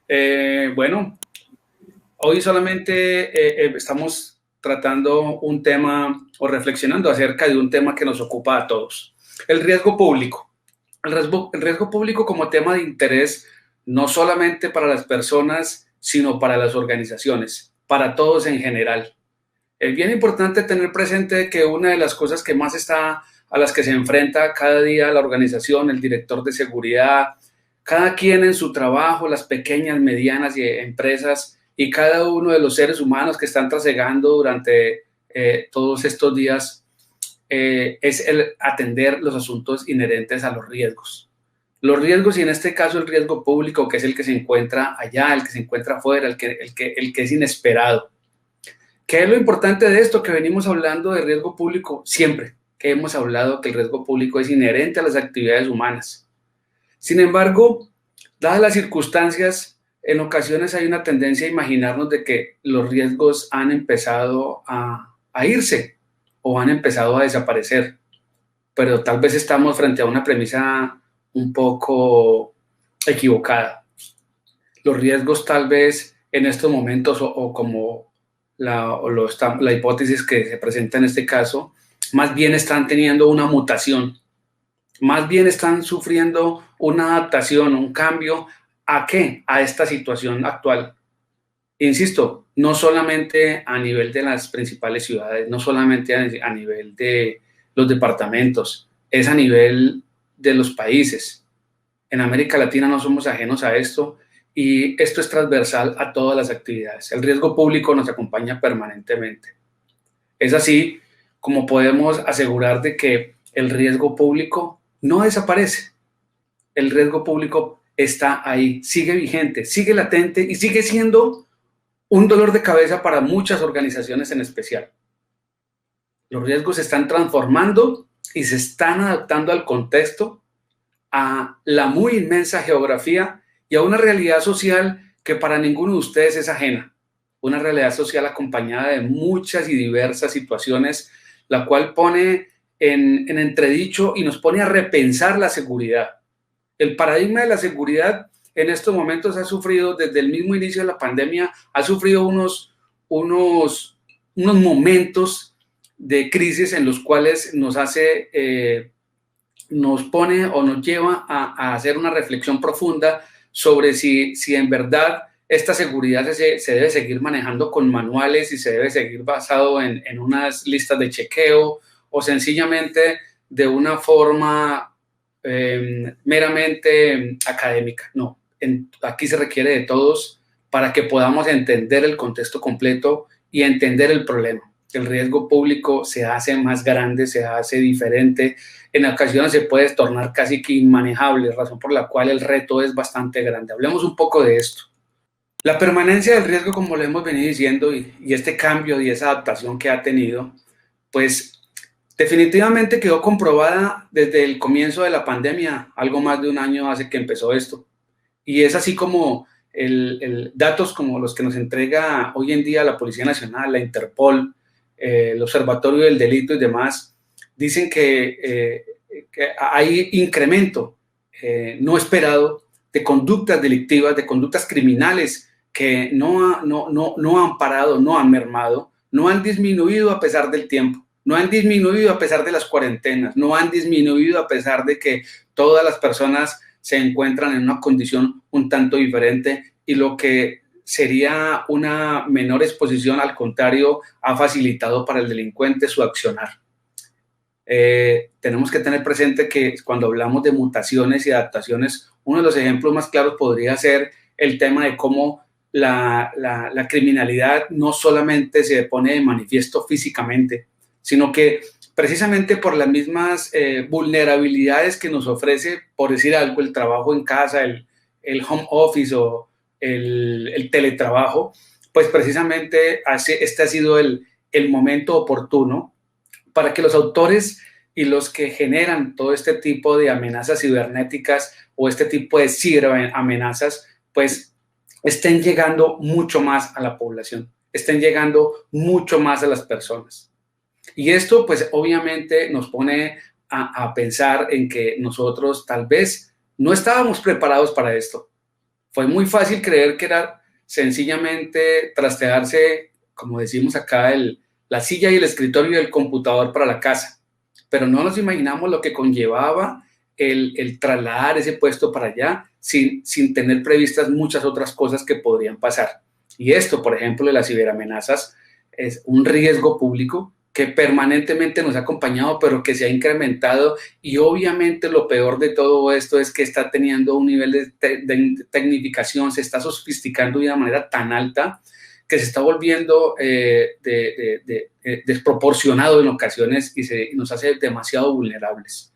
Bueno, hoy solamente estamos tratando un tema o reflexionando acerca de un tema que nos ocupa a todos, el riesgo público. El riesgo público como tema de interés no solamente para las personas, sino para las organizaciones, para todos en general. Es bien importante tener presente que una de las cosas que más está a las que se enfrenta cada día la organización, el director de seguridad, cada quien en su trabajo, las pequeñas, medianas y empresas y cada uno de los seres humanos que están trasegando durante todos estos días es el atender los asuntos inherentes a los riesgos. Los riesgos y en este caso el riesgo público, que es el que se encuentra allá, el que se encuentra afuera, el que es inesperado. ¿Qué es lo importante de esto? Que venimos hablando de riesgo público siempre, que hemos hablado que el riesgo público es inherente a las actividades humanas. Sin embargo, dadas las circunstancias, en ocasiones hay una tendencia a imaginarnos de que los riesgos han empezado a irse o han empezado a desaparecer, pero tal vez estamos frente a una premisa un poco equivocada. Los riesgos tal vez en estos momentos o como la hipótesis que se presenta en este caso, más bien están teniendo una mutación, más bien están sufriendo una adaptación, un cambio. ¿A qué? A esta situación actual. Insisto, no solamente a nivel de las principales ciudades, no solamente a nivel de los departamentos, es a nivel de los países. En América Latina no somos ajenos a esto y esto es transversal a todas las actividades. El riesgo público nos acompaña permanentemente. Es así como podemos asegurar de que el riesgo público no desaparece. El riesgo público está ahí, sigue vigente, sigue latente y sigue siendo un dolor de cabeza para muchas organizaciones en especial. Los riesgos se están transformando y se están adaptando al contexto, a la muy inmensa geografía y a una realidad social que para ninguno de ustedes es ajena. Una realidad social acompañada de muchas y diversas situaciones, la cual pone en entredicho y nos pone a repensar la seguridad. El paradigma de la seguridad en estos momentos ha sufrido, desde el mismo inicio de la pandemia, ha sufrido unos momentos de crisis en los cuales nos pone o nos lleva a hacer una reflexión profunda sobre si en verdad esta seguridad se debe seguir manejando con manuales y se debe seguir basado en unas listas de chequeo o sencillamente de una forma meramente académica. No, aquí se requiere de todos para que podamos entender el contexto completo y entender el problema. El riesgo público se hace más grande, se hace diferente, en ocasiones se puede tornar casi que inmanejable, razón por la cual el reto es bastante grande. Hablemos un poco de esto. La permanencia del riesgo, como lo hemos venido diciendo, y este cambio y esa adaptación que ha tenido, pues definitivamente quedó comprobada desde el comienzo de la pandemia, algo más de un año hace que empezó esto. Y es así como datos como los que nos entrega hoy en día la Policía Nacional, la Interpol, el Observatorio del Delito y demás, dicen que hay incremento no esperado de conductas delictivas, de conductas criminales que no han parado, no han mermado, no han disminuido a pesar del tiempo, no han disminuido a pesar de las cuarentenas, no han disminuido a pesar de que todas las personas se encuentran en una condición un tanto diferente y lo que sería una menor exposición, al contrario, ha facilitado para el delincuente su accionar. Tenemos que tener presente que cuando hablamos de mutaciones y adaptaciones, uno de los ejemplos más claros podría ser el tema de cómo la criminalidad no solamente se pone de manifiesto físicamente, sino que precisamente por las mismas vulnerabilidades que nos ofrece, por decir algo, el trabajo en casa, el home office o el teletrabajo, pues precisamente este ha sido el momento oportuno para que los autores y los que generan todo este tipo de amenazas cibernéticas o este tipo de ciberamenazas, pues estén llegando mucho más a la población, estén llegando mucho más a las personas. Y esto, pues obviamente nos pone a pensar en que nosotros tal vez no estábamos preparados para esto. fue muy fácil creer que era sencillamente trastearse, como decimos acá, la silla y el escritorio y el computador para la casa, pero no nos imaginamos lo que conllevaba el trasladar ese puesto para allá sin tener previstas muchas otras cosas que podrían pasar. Y esto, por ejemplo, de las ciberamenazas, es un riesgo público que permanentemente nos ha acompañado, pero que se ha incrementado, y obviamente lo peor de todo esto es que está teniendo un nivel de tecnificación, se está sofisticando de una manera tan alta que se está volviendo desproporcionado en ocasiones y nos hace demasiado vulnerables.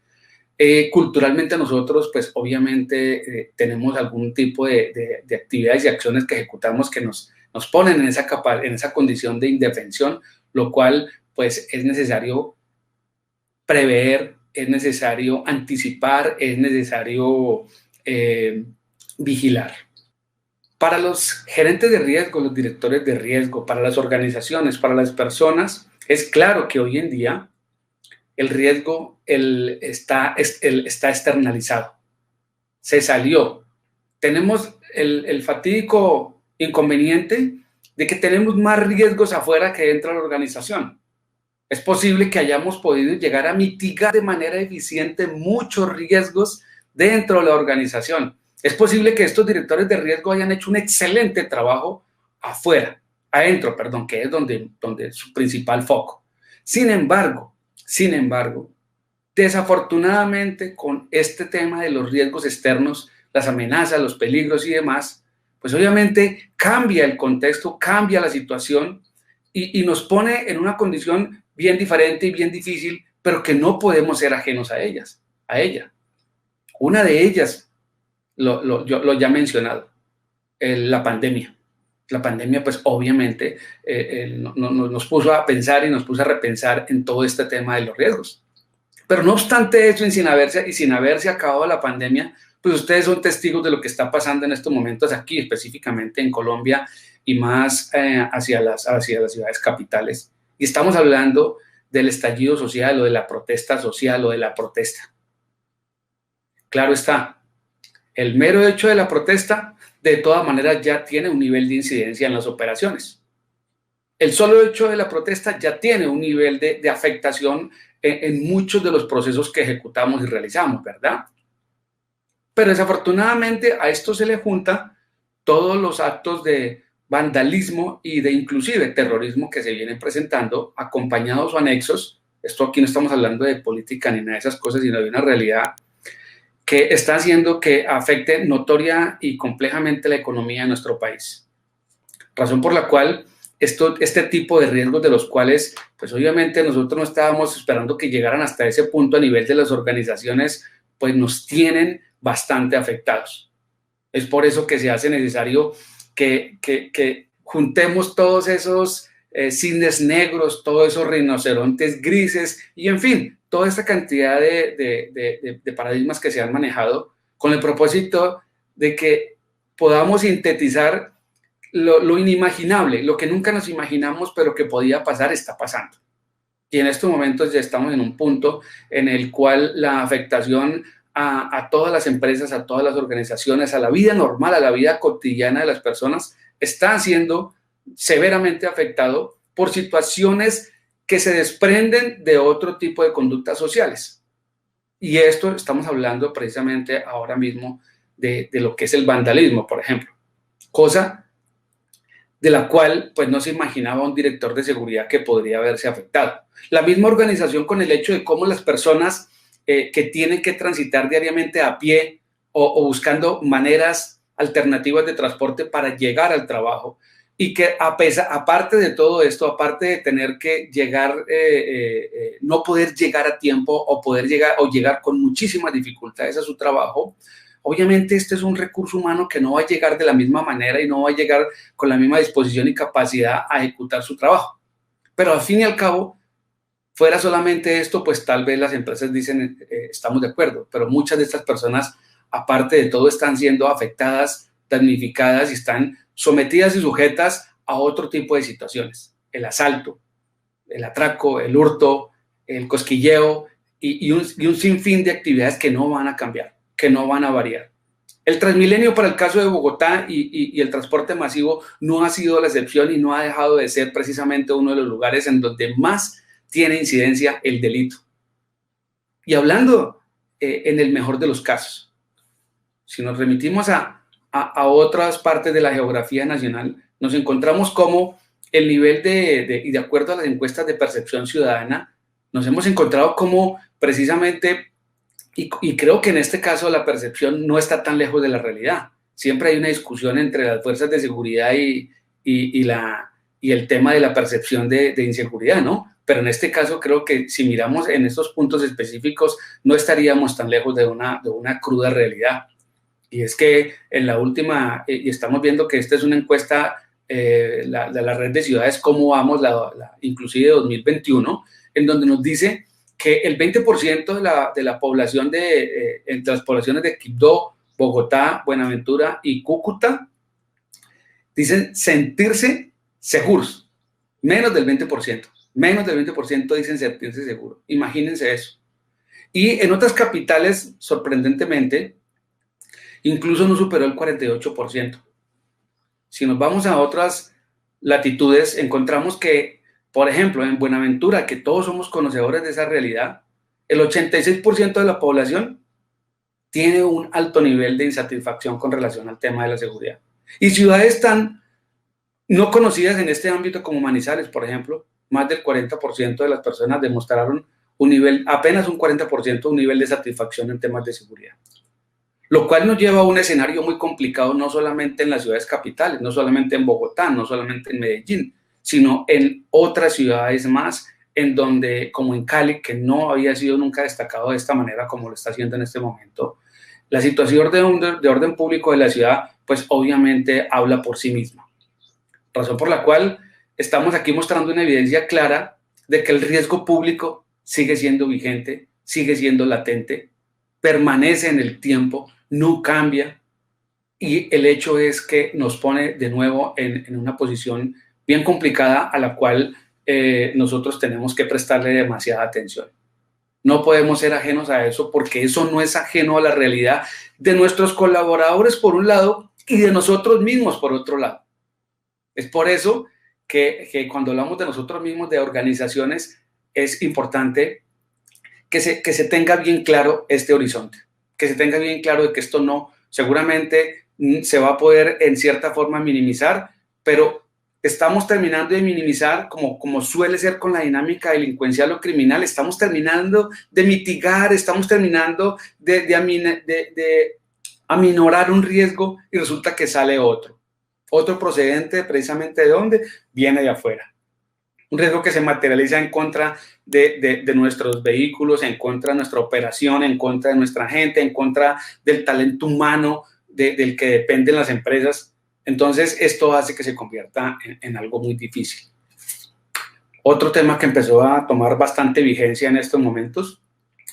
Culturalmente nosotros, pues obviamente tenemos algún tipo de actividades y acciones que ejecutamos que nos ponen en esa condición de indefensión, lo cual pues es necesario prever, es necesario anticipar, es necesario vigilar. Para los gerentes de riesgo, los directores de riesgo, para las organizaciones, para las personas, es claro que hoy en día el riesgo está externalizado. Se salió. Tenemos el fatídico inconveniente de que tenemos más riesgos afuera que dentro de la organización. Es posible que hayamos podido llegar a mitigar de manera eficiente muchos riesgos dentro de la organización. Es posible que estos directores de riesgo hayan hecho un excelente trabajo adentro, que es donde es su principal foco. Sin embargo, desafortunadamente con este tema de los riesgos externos, las amenazas, los peligros y demás, pues obviamente cambia el contexto, cambia la situación y nos pone en una condición bien diferente y bien difícil, pero que no podemos ser ajenos a ella. Una de ellas, lo ya mencionado, la pandemia. La pandemia, pues obviamente nos puso a pensar y nos puso a repensar en todo este tema de los riesgos. Pero no obstante eso, sin haberse acabado la pandemia, pues ustedes son testigos de lo que está pasando en estos momentos aquí, específicamente en Colombia y más hacia las ciudades capitales. Y estamos hablando del estallido social o de la protesta social o de la protesta. Claro está, el mero hecho de la protesta, de todas maneras, ya tiene un nivel de incidencia en las operaciones. El solo hecho de la protesta ya tiene un nivel de afectación en muchos de los procesos que ejecutamos y realizamos, ¿verdad? Pero desafortunadamente a esto se le junta todos los actos de vandalismo y de inclusive terrorismo que se vienen presentando, acompañados o anexos. Esto aquí no estamos hablando de política ni nada de esas cosas, sino de una realidad que está haciendo que afecte notoria y complejamente la economía de nuestro país. Razón por la cual este tipo de riesgos de los cuales, pues obviamente nosotros no estábamos esperando que llegaran hasta ese punto a nivel de las organizaciones, pues nos tienen bastante afectados. Es por eso que se hace necesario que juntemos todos esos cisnes negros, todos esos rinocerontes grises y, en fin, toda esta cantidad de paradigmas que se han manejado con el propósito de que podamos sintetizar lo inimaginable, lo que nunca nos imaginamos, pero que podía pasar, está pasando. Y en estos momentos ya estamos en un punto en el cual la afectación a todas las empresas, a todas las organizaciones, a la vida normal, a la vida cotidiana de las personas, está siendo severamente afectado por situaciones que se desprenden de otro tipo de conductas sociales. Y esto estamos hablando precisamente ahora mismo de lo que es el vandalismo, por ejemplo, cosa de la cual pues no se imaginaba un director de seguridad que podría haberse afectado. La misma organización con el hecho de cómo las personas que tienen que transitar diariamente a pie o buscando maneras alternativas de transporte para llegar al trabajo, y que aparte de todo esto, aparte de tener que llegar, no poder llegar a tiempo o llegar con muchísimas dificultades a su trabajo, obviamente este es un recurso humano que no va a llegar de la misma manera y no va a llegar con la misma disposición y capacidad a ejecutar su trabajo. Pero al fin y al cabo, fuera solamente esto, pues tal vez las empresas dicen, estamos de acuerdo, pero muchas de estas personas, aparte de todo, están siendo afectadas, damnificadas y están sometidas y sujetas a otro tipo de situaciones. El asalto, el atraco, el hurto, el cosquilleo y un sinfín de actividades que no van a cambiar, que no van a variar. El Transmilenio para el caso de Bogotá y el transporte masivo no ha sido la excepción y no ha dejado de ser precisamente uno de los lugares en donde más tiene incidencia el delito. Y hablando en el mejor de los casos, si nos remitimos a otras partes de la geografía nacional, nos encontramos como el nivel y de acuerdo a las encuestas de percepción ciudadana, nos hemos encontrado como precisamente, y creo que en este caso la percepción no está tan lejos de la realidad. Siempre hay una discusión entre las fuerzas de seguridad y el tema de la percepción de inseguridad, ¿no? Pero en este caso creo que si miramos en estos puntos específicos no estaríamos tan lejos de una cruda realidad. Y es que en la última, y estamos viendo que esta es una encuesta de la red de ciudades, cómo vamos, inclusive de 2021, en donde nos dice que el 20% de la población entre las poblaciones de Quibdó, Bogotá, Buenaventura y Cúcuta dicen sentirse seguros. Menos del 20%. Menos del 20% dicen sentirse seguros. Imagínense eso. Y en otras capitales, sorprendentemente, incluso no superó el 48%. Si nos vamos a otras latitudes, encontramos que, por ejemplo, en Buenaventura, que todos somos conocedores de esa realidad, el 86% de la población tiene un alto nivel de insatisfacción con relación al tema de la seguridad. Y ciudades tan no conocidas en este ámbito como Manizales, por ejemplo, más del 40% de las personas demostraron apenas un 40%, un nivel de satisfacción en temas de seguridad. Lo cual nos lleva a un escenario muy complicado, no solamente en las ciudades capitales, no solamente en Bogotá, no solamente en Medellín, sino en otras ciudades más, en donde, como en Cali, que no había sido nunca destacado de esta manera como lo está haciendo en este momento, la situación de orden público de la ciudad, pues obviamente habla por sí misma. Razón por la cual estamos aquí mostrando una evidencia clara de que el riesgo público sigue siendo vigente, sigue siendo latente, permanece en el tiempo, no cambia, y el hecho es que nos pone de nuevo en una posición bien complicada a la cual nosotros tenemos que prestarle demasiada atención. No podemos ser ajenos a eso porque eso no es ajeno a la realidad de nuestros colaboradores por un lado y de nosotros mismos por otro lado. Es por eso que cuando hablamos de nosotros mismos, de organizaciones, es importante que se tenga bien claro este horizonte, que se tenga bien claro de que esto no, seguramente se va a poder en cierta forma minimizar, pero estamos terminando de minimizar, como suele ser con la dinámica delincuencial o criminal, estamos terminando de mitigar, estamos terminando de aminorar un riesgo y resulta que sale otro procedente precisamente de dónde viene de afuera. Un riesgo que se materializa en contra de nuestros vehículos, en contra de nuestra operación, en contra de nuestra gente, en contra del talento humano del que dependen las empresas. Entonces, esto hace que se convierta en algo muy difícil. Otro tema que empezó a tomar bastante vigencia en estos momentos,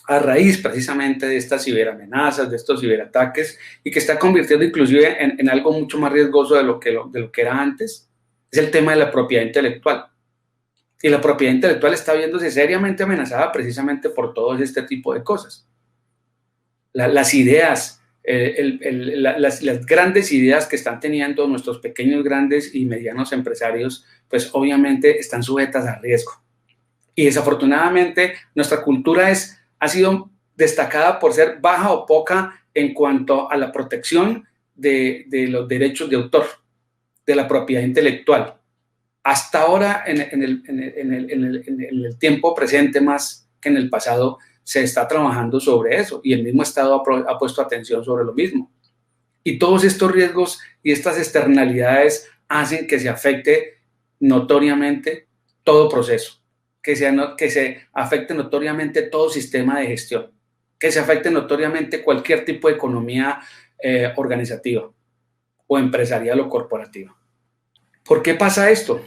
a raíz precisamente de estas ciberamenazas, de estos ciberataques, y que está convirtiendo inclusive en algo mucho más riesgoso de lo que era antes, es el tema de la propiedad intelectual. Y la propiedad intelectual está viéndose seriamente amenazada precisamente por todo este tipo de cosas. Las ideas, las grandes ideas que están teniendo nuestros pequeños, grandes y medianos empresarios, pues obviamente están sujetas a riesgo. Y desafortunadamente nuestra cultura ha sido destacada por ser baja o poca en cuanto a la protección de los derechos de autor, de la propiedad intelectual. Hasta ahora, en el tiempo presente más que en el pasado, se está trabajando sobre eso y el mismo Estado ha puesto atención sobre lo mismo. Y todos estos riesgos y estas externalidades hacen que se afecte notoriamente todo proceso, que se afecte notoriamente todo sistema de gestión, que se afecte notoriamente cualquier tipo de economía organizativa o empresarial o corporativa. ¿Por qué pasa esto?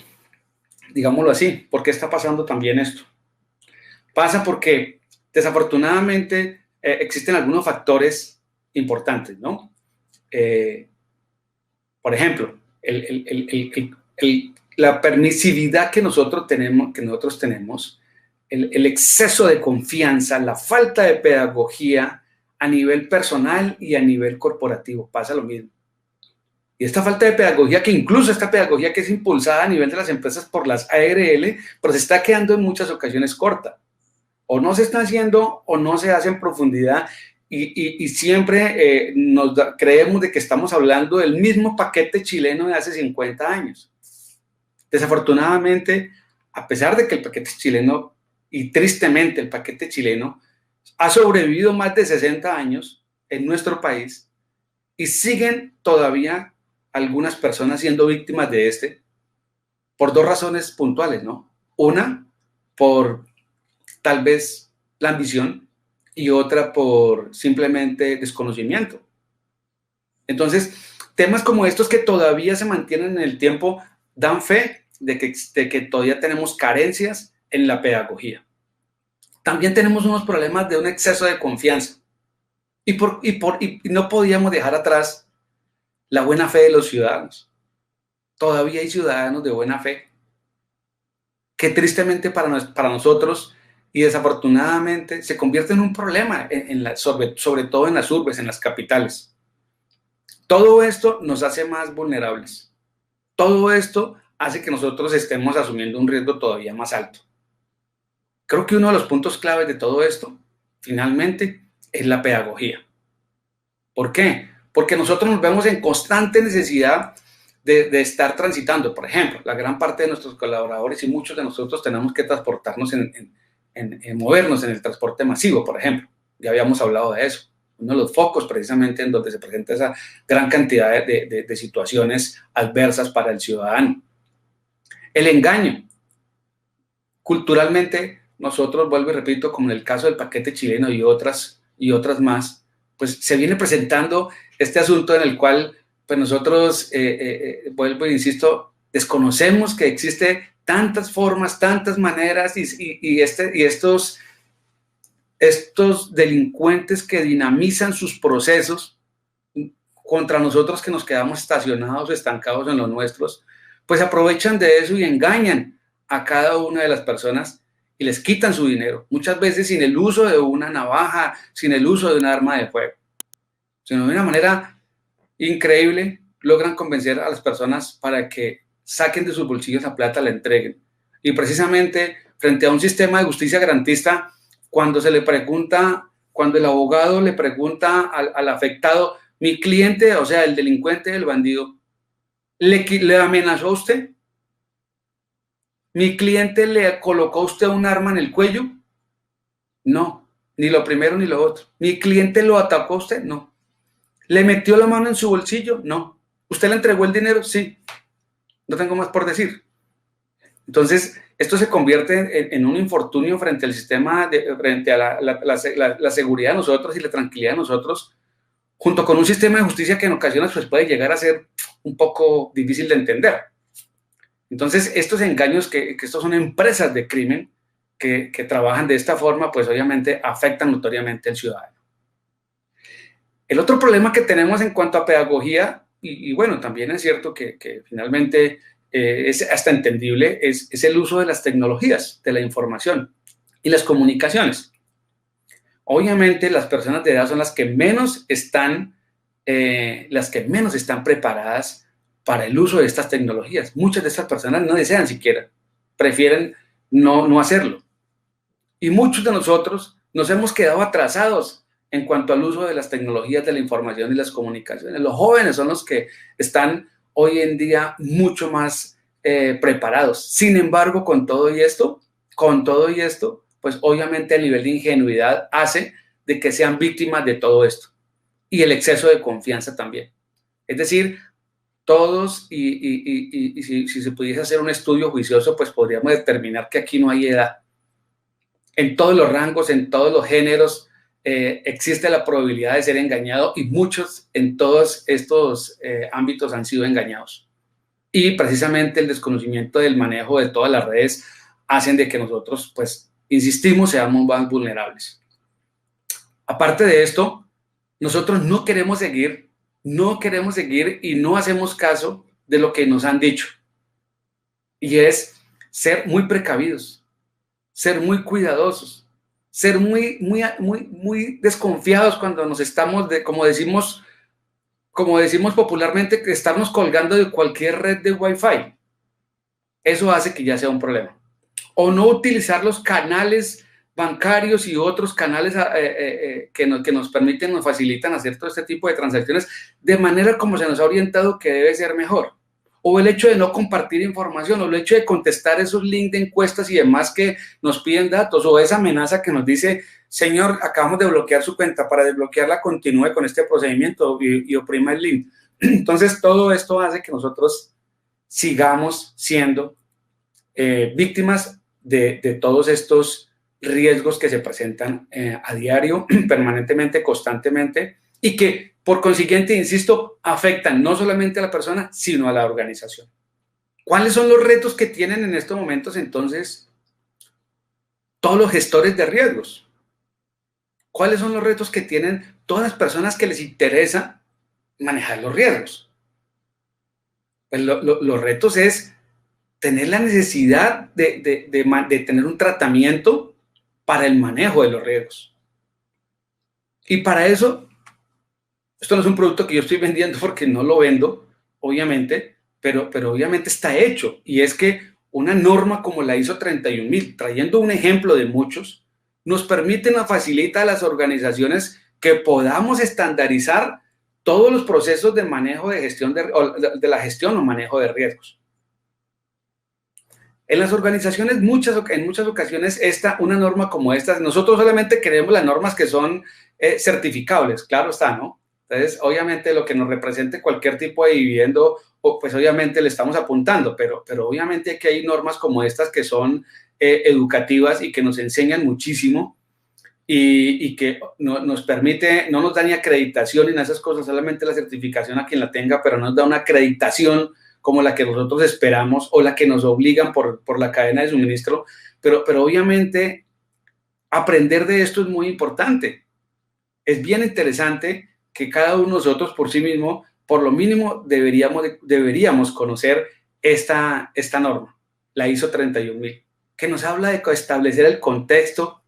Digámoslo así, ¿por qué está pasando también esto? Pasa porque desafortunadamente existen algunos factores importantes, ¿no? Por ejemplo, la permisividad que nosotros tenemos, el exceso de confianza, la falta de pedagogía a nivel personal y a nivel corporativo. Pasa lo mismo. Y esta falta de pedagogía, que incluso esta pedagogía que es impulsada a nivel de las empresas por las ARL, pero se está quedando en muchas ocasiones corta. O no se está haciendo o no se hace en profundidad y siempre creemos de que estamos hablando del mismo paquete chileno de hace 50 años. Desafortunadamente, a pesar de que el paquete chileno, y tristemente el paquete chileno, ha sobrevivido más de 60 años en nuestro país y siguen todavía algunas personas siendo víctimas de este por dos razones puntuales, ¿no? Una, por tal vez la ambición y otra por simplemente desconocimiento. Entonces, temas como estos que todavía se mantienen en el tiempo dan fe de que todavía tenemos carencias en la pedagogía. También tenemos unos problemas de un exceso de confianza y no podíamos dejar atrás la buena fe de los ciudadanos. Todavía hay ciudadanos de buena fe que tristemente para nosotros y desafortunadamente se convierte en un problema, sobre todo en las urbes, en las capitales. Todo esto nos hace más vulnerables. Todo esto hace que nosotros estemos asumiendo un riesgo todavía más alto. Creo que uno de los puntos claves de todo esto, finalmente, es la pedagogía. ¿Por qué? Porque nosotros nos vemos en constante necesidad de estar transitando. Por ejemplo, la gran parte de nuestros colaboradores y muchos de nosotros tenemos que transportarnos movernos en el transporte masivo, por ejemplo. Ya habíamos hablado de eso. Uno de los focos precisamente en donde se presenta esa gran cantidad de situaciones adversas para el ciudadano. El engaño. Culturalmente, nosotros, vuelvo y repito, como en el caso del paquete chileno y otras más, pues se viene presentando este asunto en el cual pues nosotros, vuelvo e insisto, desconocemos que existe tantas formas, tantas maneras y estos delincuentes que dinamizan sus procesos contra nosotros que nos quedamos estacionados o estancados en los nuestros, pues aprovechan de eso y engañan a cada una de las personas y les quitan su dinero, muchas veces sin el uso de una navaja, sin el uso de un arma de fuego, sino de una manera increíble logran convencer a las personas para que saquen de sus bolsillos la plata, la entreguen. Y precisamente frente a un sistema de justicia garantista, cuando el abogado le pregunta al afectado, mi cliente, o sea, el delincuente, el bandido, ¿le amenazó a usted? ¿Mi cliente le colocó a usted un arma en el cuello? No, ni lo primero ni lo otro. ¿Mi cliente lo atacó a usted? No. ¿Le metió la mano en su bolsillo? No. ¿Usted le entregó el dinero? Sí. No tengo más por decir. Entonces, esto se convierte en un infortunio frente al sistema, frente a la seguridad de nosotros y la tranquilidad de nosotros, junto con un sistema de justicia que en ocasiones pues, puede llegar a ser un poco difícil de entender. Entonces, estos engaños, que estos son empresas de crimen que trabajan de esta forma, pues obviamente afectan notoriamente al ciudadano. El otro problema que tenemos en cuanto a pedagogía, y bueno, también es cierto que finalmente es hasta entendible, es el uso de las tecnologías, de la información y las comunicaciones. Obviamente las personas de edad son las que menos están preparadas para el uso de estas tecnologías. Muchas de estas personas no desean siquiera, prefieren no hacerlo. Y muchos de nosotros nos hemos quedado atrasados en cuanto al uso de las tecnologías de la información y las comunicaciones. Los jóvenes son los que están hoy en día mucho más preparados. Sin embargo, con todo y esto, pues obviamente el nivel de ingenuidad hace de que sean víctimas de todo esto. Y el exceso de confianza también. Es decir, todos, y si se pudiese hacer un estudio juicioso, pues podríamos determinar que aquí no hay edad. En todos los rangos, en todos los géneros, existe la probabilidad de ser engañado y muchos en todos estos ámbitos han sido engañados. Y precisamente el desconocimiento del manejo de todas las redes hacen de que nosotros, pues, insistimos, seamos más vulnerables. Aparte de esto, nosotros no queremos seguir y no hacemos caso de lo que nos han dicho. Y es ser muy precavidos, ser muy cuidadosos, ser muy desconfiados cuando nos estamos, como decimos popularmente, que estarnos colgando de cualquier red de Wi-Fi. Eso hace que ya sea un problema. O no utilizar los canales bancarios y otros canales que nos permiten, nos facilitan hacer todo este tipo de transacciones de manera como se nos ha orientado que debe ser mejor. O el hecho de no compartir información, o el hecho de contestar esos links de encuestas y demás que nos piden datos, o esa amenaza que nos dice, señor, acabamos de bloquear su cuenta, para desbloquearla continúe con este procedimiento y oprima el link. Entonces, todo esto hace que nosotros sigamos siendo víctimas de todos estos riesgos que se presentan a diario, permanentemente, constantemente, y que por consiguiente, insisto, afectan no solamente a la persona, sino a la organización. ¿Cuáles son los retos que tienen en estos momentos entonces todos los gestores de riesgos? ¿Cuáles son los retos que tienen todas las personas que les interesa manejar los riesgos? Pues los retos es tener la necesidad de tener un tratamiento para el manejo de los riesgos. Y para eso, esto no es un producto que yo estoy vendiendo porque no lo vendo, obviamente, pero obviamente está hecho. Y es que una norma como la ISO 31000, trayendo un ejemplo de muchos, nos permite, nos facilita a las organizaciones que podamos estandarizar todos los procesos de manejo de gestión de la gestión o manejo de riesgos. En las organizaciones, en muchas ocasiones, una norma como esta, nosotros solamente queremos las normas que son certificables, claro está, ¿no? Entonces, obviamente, lo que nos represente cualquier tipo de dividendo, pues obviamente le estamos apuntando, pero obviamente que hay normas como estas que son educativas y que nos enseñan muchísimo y que nos permite, no nos da ni acreditación ni esas cosas, solamente la certificación a quien la tenga, pero nos da una acreditación como la que nosotros esperamos o la que nos obligan por la cadena de suministro, pero obviamente aprender de esto es muy importante. Es bien interesante que cada uno de nosotros por sí mismo, por lo mínimo, deberíamos conocer esta norma, la ISO 31000, que nos habla de establecer el contexto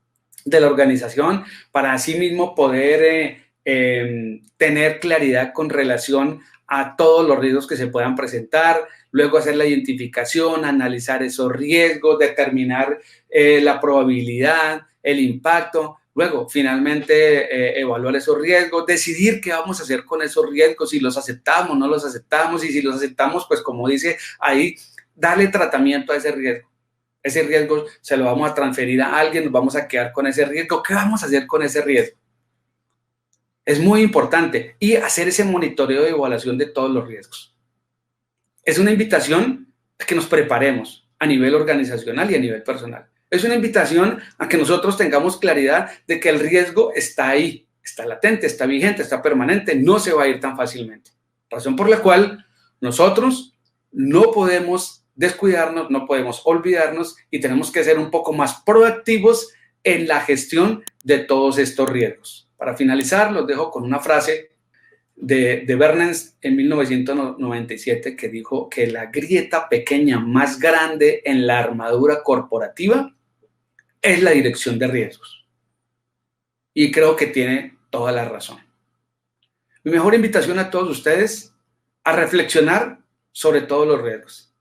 de la organización para así mismo poder tener claridad con relación a todos los riesgos que se puedan presentar, luego hacer la identificación, analizar esos riesgos, determinar la probabilidad, el impacto, luego finalmente evaluar esos riesgos, decidir qué vamos a hacer con esos riesgos, si los aceptamos, no los aceptamos, y si los aceptamos, pues como dice ahí, darle tratamiento a ese riesgo. Ese riesgo se lo vamos a transferir a alguien, nos vamos a quedar con ese riesgo, ¿qué vamos a hacer con ese riesgo? Es muy importante, y hacer ese monitoreo de evaluación de todos los riesgos. Es una invitación a que nos preparemos a nivel organizacional y a nivel personal. Es una invitación a que nosotros tengamos claridad de que el riesgo está ahí, está latente, está vigente, está permanente, no se va a ir tan fácilmente. Razón por la cual nosotros no podemos descuidarnos, no podemos olvidarnos y tenemos que ser un poco más proactivos en la gestión de todos estos riesgos. Para finalizar, los dejo con una frase de Bernays en 1997 que dijo que la grieta pequeña más grande en la armadura corporativa es la dirección de riesgos. Y creo que tiene toda la razón. Mi mejor invitación a todos ustedes a reflexionar sobre todos los riesgos.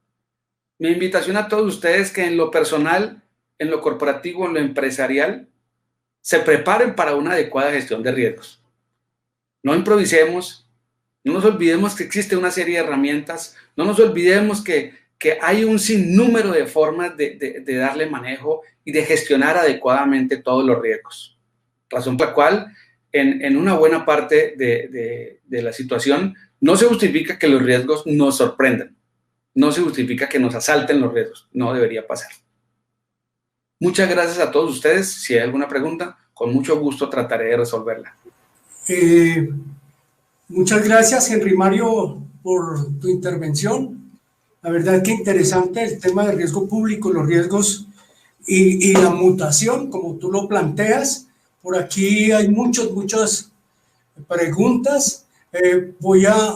Mi invitación a todos ustedes que en lo personal, en lo corporativo, en lo empresarial, se preparen para una adecuada gestión de riesgos. No improvisemos, no nos olvidemos que existe una serie de herramientas, no nos olvidemos que hay un sinnúmero de formas de darle manejo y de gestionar adecuadamente todos los riesgos. Razón por la cual, en una buena parte de la situación, no se justifica que los riesgos nos sorprendan, no se justifica que nos asalten los riesgos, no debería pasar. Muchas gracias a todos ustedes. Si hay alguna pregunta, con mucho gusto trataré de resolverla. Muchas gracias, Henry Mario, por tu intervención. La verdad que interesante el tema de riesgo público, los riesgos y la mutación, como tú lo planteas. Por aquí hay muchas preguntas. Voy a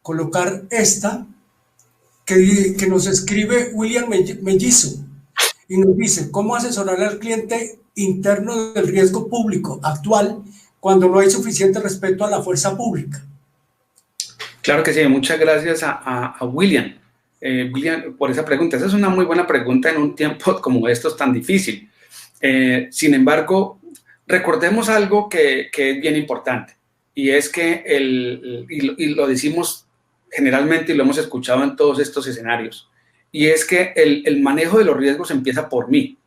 colocar esta que nos escribe William Mellizo. y nos dice, ¿cómo asesorar al cliente interno del riesgo público actual cuando no hay suficiente respeto a la fuerza pública? Claro que sí, muchas gracias a William. William, por esa pregunta. Esa es una muy buena pregunta en un tiempo como estos tan difícil. Sin embargo, recordemos algo que es bien importante, y es que, y lo decimos generalmente y lo hemos escuchado en todos estos escenarios, y es que el manejo de los riesgos empieza por mí,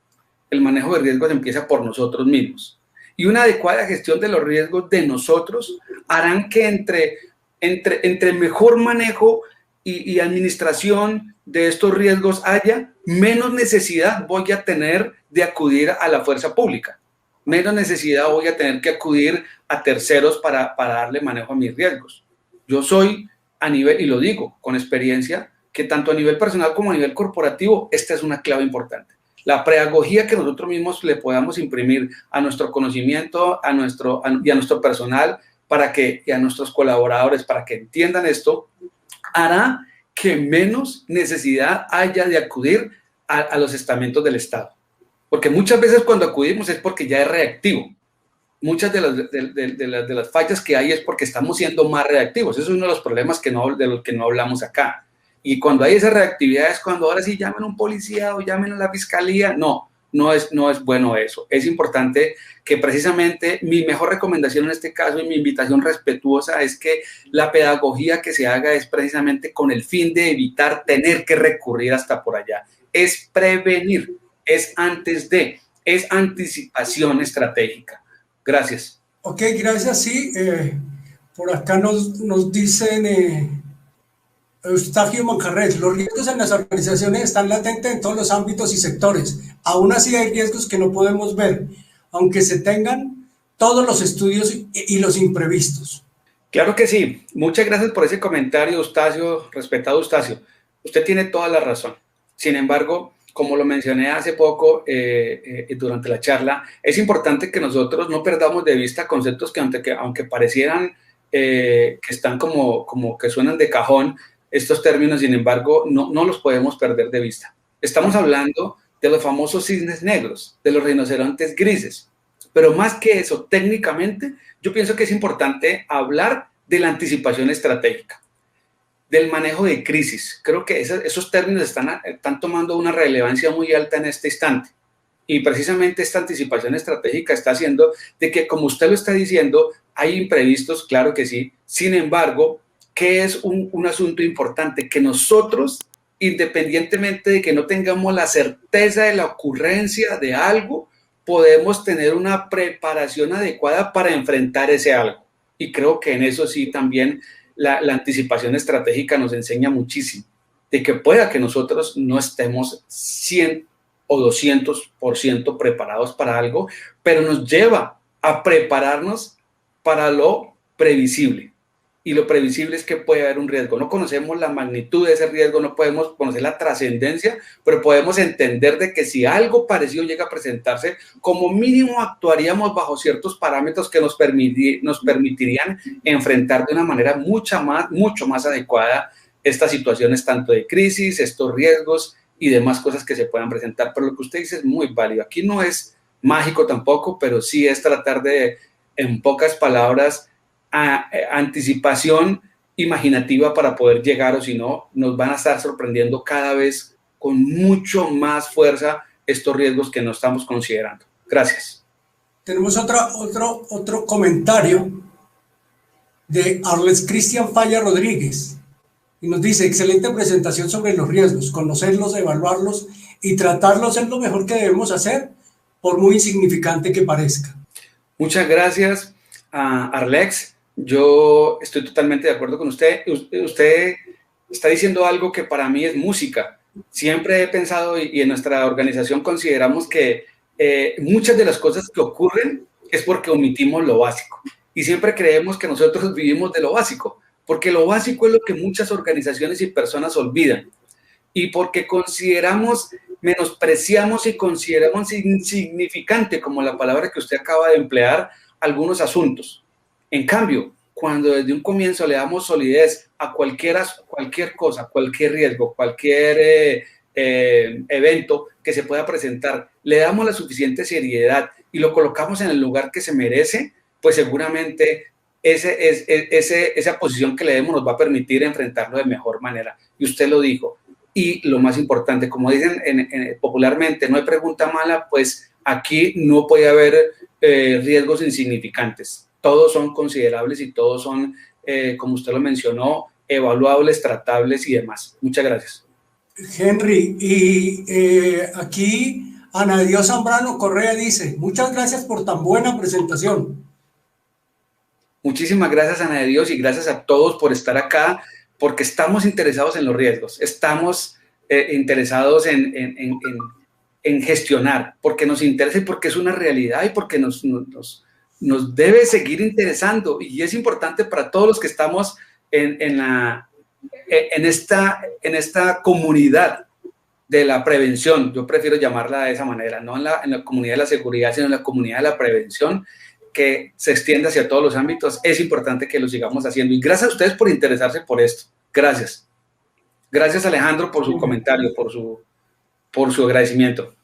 el manejo de riesgos empieza por nosotros mismos. Y una adecuada gestión de los riesgos de nosotros harán que entre mejor manejo y administración de estos riesgos haya, menos necesidad voy a tener de acudir a la fuerza pública, menos necesidad voy a tener que acudir a terceros para darle manejo a mis riesgos. Yo soy a nivel, y lo digo con experiencia, que tanto a nivel personal como a nivel corporativo, esta es una clave importante. La pedagogía que nosotros mismos le podamos imprimir a nuestro conocimiento, y a nuestro personal, y a nuestros colaboradores, para que entiendan esto, hará que menos necesidad haya de acudir a los estamentos del Estado. Porque muchas veces cuando acudimos es porque ya es reactivo. Muchas de las fallas que hay es porque estamos siendo más reactivos. Eso es uno de los problemas de los que no hablamos acá. Y cuando hay esa reactividad es cuando ahora sí llamen a un policía o llamen a la fiscalía. No es bueno eso. Es importante que precisamente mi mejor recomendación en este caso y mi invitación respetuosa es que la pedagogía que se haga es precisamente con el fin de evitar tener que recurrir hasta por allá. Es prevenir, es es anticipación estratégica. Gracias. Ok, gracias. Sí, por acá nos dicen... Eustagio Moncarrez, los riesgos en las organizaciones están latentes en todos los ámbitos y sectores. Aún así hay riesgos que no podemos ver, aunque se tengan todos los estudios y los imprevistos. Claro que sí. Muchas gracias por ese comentario, Eustacio, respetado Eustacio. Usted tiene toda la razón. Sin embargo, como lo mencioné hace poco durante la charla, es importante que nosotros no perdamos de vista conceptos que aunque parecieran que están como que suenan de cajón, estos términos, sin embargo, no los podemos perder de vista. Estamos hablando de los famosos cisnes negros, de los rinocerontes grises, pero más que eso, técnicamente, yo pienso que es importante hablar de la anticipación estratégica, del manejo de crisis. Creo que esos términos están tomando una relevancia muy alta en este instante. Y precisamente esta anticipación estratégica está haciendo de que, como usted lo está diciendo, hay imprevistos, claro que sí. Sin embargo, ¿qué es un asunto importante? Que nosotros, independientemente de que no tengamos la certeza de la ocurrencia de algo, podemos tener una preparación adecuada para enfrentar ese algo. Y creo que en eso sí también la anticipación estratégica nos enseña muchísimo, de que pueda que nosotros no estemos 100 o 200% preparados para algo, pero nos lleva a prepararnos para lo previsible. Y lo previsible es que puede haber un riesgo. No conocemos la magnitud de ese riesgo, no podemos conocer la trascendencia, pero podemos entender de que si algo parecido llega a presentarse, como mínimo actuaríamos bajo ciertos parámetros que nos permitirían enfrentar de una manera mucho más adecuada estas situaciones, tanto de crisis, estos riesgos y demás cosas que se puedan presentar. Pero lo que usted dice es muy válido. Aquí no es mágico tampoco, pero sí es tratar de, en pocas palabras, anticipación imaginativa para poder llegar, o si no, nos van a estar sorprendiendo cada vez con mucho más fuerza estos riesgos que no estamos considerando. Gracias. Tenemos otro comentario de Arles Cristian Falla Rodríguez y nos dice, excelente presentación sobre los riesgos, conocerlos, evaluarlos y tratarlos es lo mejor que debemos hacer, por muy insignificante que parezca. Muchas gracias, Arlex. Yo estoy totalmente de acuerdo con usted. Usted está diciendo algo que para mí es música. Siempre he pensado y en nuestra organización consideramos que muchas de las cosas que ocurren es porque omitimos lo básico. Y siempre creemos que nosotros vivimos de lo básico, porque lo básico es lo que muchas organizaciones y personas olvidan. Y porque menospreciamos y consideramos insignificante, como la palabra que usted acaba de emplear, algunos asuntos. En cambio, cuando desde un comienzo le damos solidez a cualquier cosa, cualquier riesgo, cualquier evento que se pueda presentar, le damos la suficiente seriedad y lo colocamos en el lugar que se merece, pues seguramente esa posición que le demos nos va a permitir enfrentarlo de mejor manera. Y usted lo dijo. Y lo más importante, como dicen popularmente, no hay pregunta mala, pues aquí no puede haber riesgos insignificantes. Todos son considerables y todos son, como usted lo mencionó, evaluables, tratables y demás. Muchas gracias. Henry, y aquí Ana Dios Zambrano Correa dice, muchas gracias por tan buena presentación. Muchísimas gracias, Ana de Dios, y gracias a todos por estar acá, porque estamos interesados en los riesgos, estamos interesados en gestionar, porque nos interesa y porque es una realidad y porque nos debe seguir interesando. Y es importante para todos los que estamos en esta comunidad de la prevención. Yo prefiero llamarla de esa manera, no en la comunidad de la seguridad, sino en la comunidad de la prevención, que se extienda hacia todos los ámbitos. Es importante que lo sigamos haciendo. Y gracias a ustedes por interesarse por esto. Gracias. Gracias, Alejandro, por su comentario, por su agradecimiento.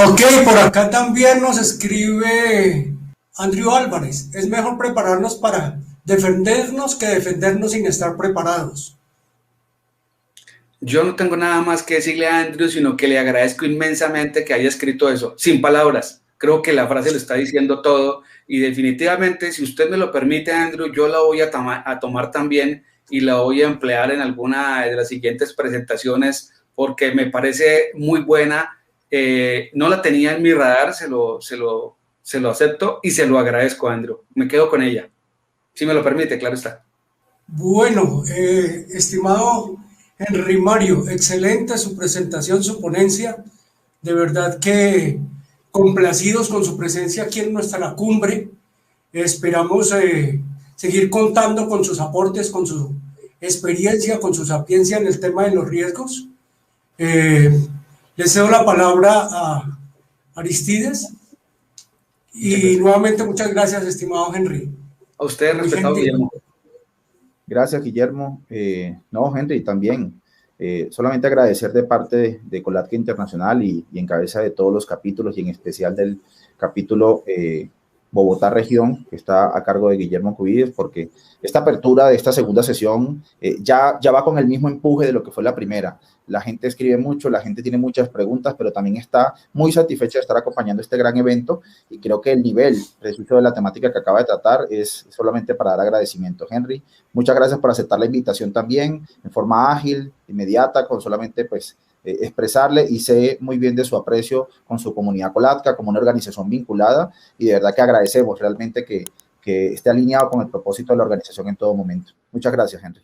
Ok, por acá también nos escribe Andrew Álvarez. Es mejor prepararnos para defendernos que defendernos sin estar preparados. Yo no tengo nada más que decirle a Andrew, sino que le agradezco inmensamente que haya escrito eso, sin palabras. Creo que la frase lo está diciendo todo y definitivamente, si usted me lo permite, Andrew, yo la voy a tomar también y la voy a emplear en alguna de las siguientes presentaciones porque me parece muy buena. No la tenía en mi radar, se lo acepto y se lo agradezco, Andrew. Me quedo con ella. Si me lo permite, claro está. Bueno, estimado Henry Mario, excelente su presentación, su ponencia. De verdad que complacidos con su presencia aquí en nuestra cumbre. Esperamos seguir contando con sus aportes, con su experiencia, con su sapiencia en el tema de los riesgos. Les cedo la palabra a Aristides. Y nuevamente muchas gracias, estimado Henry. A usted, respetado Guillermo. Gracias, Guillermo. No, Henry, también. Solamente agradecer de parte de Colatka Internacional y en cabeza de todos los capítulos y en especial del capítulo Bogotá Región, que está a cargo de Guillermo Cubides, porque esta apertura de esta segunda sesión ya va con el mismo empuje de lo que fue la primera. La gente escribe mucho, la gente tiene muchas preguntas, pero también está muy satisfecha de estar acompañando este gran evento y creo que el nivel preciso de la temática que acaba de tratar es solamente para dar agradecimiento. Henry, muchas gracias por aceptar la invitación también en forma ágil, inmediata, con solamente pues expresarle, y sé muy bien de su aprecio con su comunidad Colatka como una organización vinculada y de verdad que agradecemos realmente que esté alineado con el propósito de la organización en todo momento. Muchas gracias, Henry.